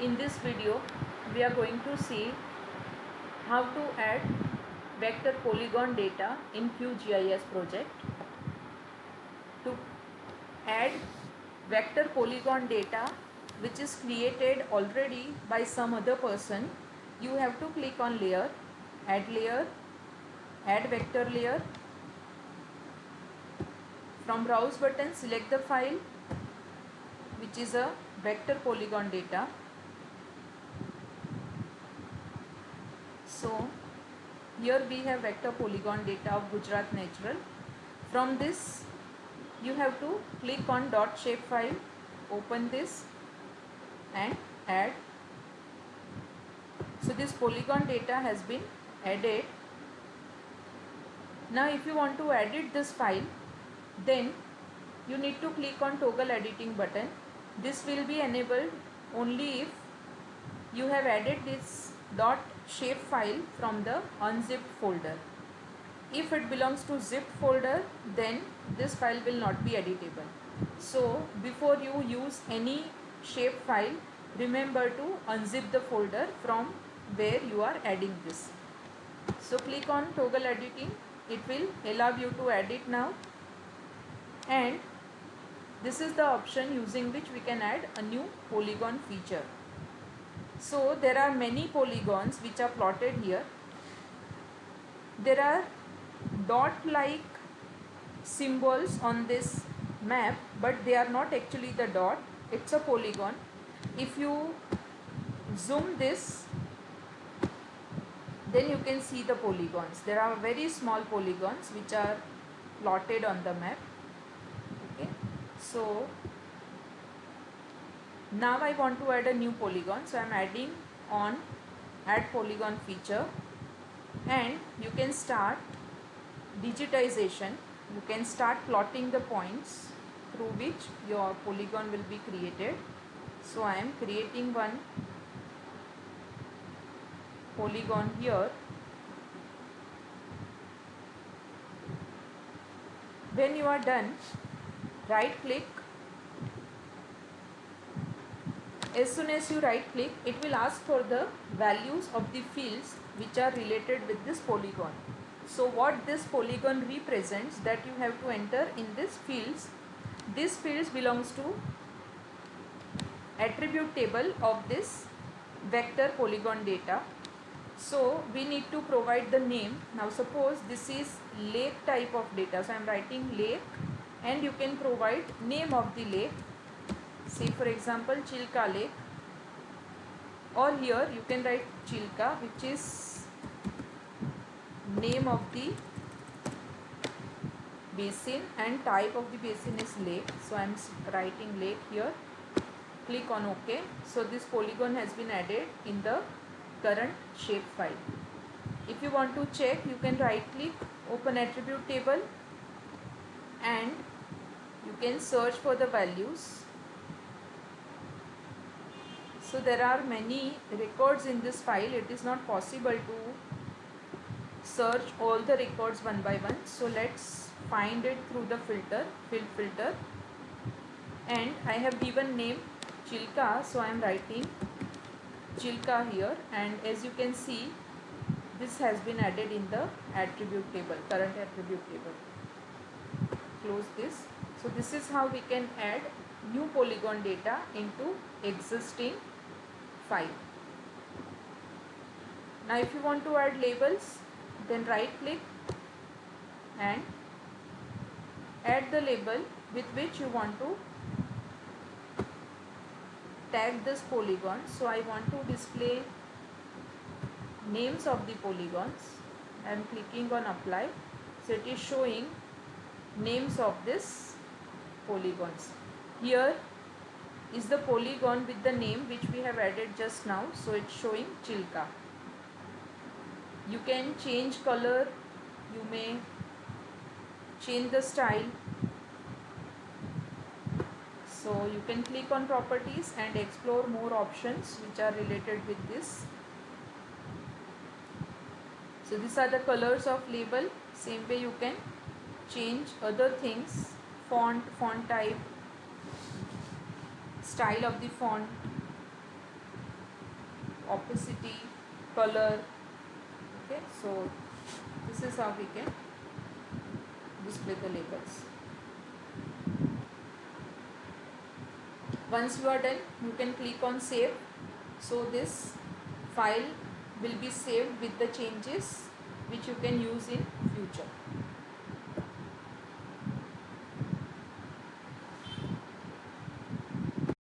In this video we are going to see how to add vector polygon data in QGIS project. To add vector polygon data which is created already by some other person, you have to click on layer, add vector layer. From browse button select the file which is a vector polygon data. So here we have vector polygon data of Gujarat Natural. From this you have to click on dot shapefile, open this and add. So this polygon data has been added. Now if you want to edit this file, then you need to click on toggle editing button. This will be enabled only if you have added this dot shape file from the unzipped folder. If it belongs to zipped folder, then this file will not be editable. So before you use any shape file, remember to unzip the folder from where you are adding this. So click on toggle editing, it will allow you to edit now, and this is the option using which we can add a new polygon feature. So there are many polygons which are plotted here. There are dot like symbols on this map, but they are not actually the dot, it's a polygon. If you zoom this, then you can see the polygons. There are very small polygons which are plotted on the map. Okay, so now I want to add a new polygon, so I am adding on add polygon feature, and you can start digitization. You can start plotting the points through which your polygon will be created. So I am creating one polygon here. When you are done, right click. As soon as you right click, it will ask for the values of the fields which are related with this polygon. So what this polygon represents, that you have to enter in this fields. This fields belongs to attribute table of this vector polygon data. So we need to provide the name. Now suppose this is lake type of data, so I am writing lake, and you can provide name of the lake. Say for example Chilka Lake, or here you can write Chilka, which is name of the basin, and type of the basin is lake. So I am writing lake here. Click on OK. So this polygon has been added in the current shape file. If you want to check, you can right click, open attribute table, and you can search for the values. So there are many records in this file. It is not possible to search all the records one by one. So let's find it through the filter, field filter, and I have given name Chilka, so I am writing Chilka here, and as you can see, this has been added in the attribute table, current attribute table. Close this. So this is how we can add new polygon data into existing file. Now if you want to add labels, then right click and add the label with which you want to tag this polygon. So I want to display names of the polygons. I am clicking on apply. So it is showing names of this polygons. Here is the polygon with the name which we have added just now. So it's showing Chilka. You can change color, you may change the style. So you can click on properties and explore more options which are related with this. So these are the colors of label. Same way you can change other things, font type, style of the font, opacity, color. Okay, so this is how we can display the labels. Once you are done, you can click on save. So this file will be saved with the changes which you can use in future.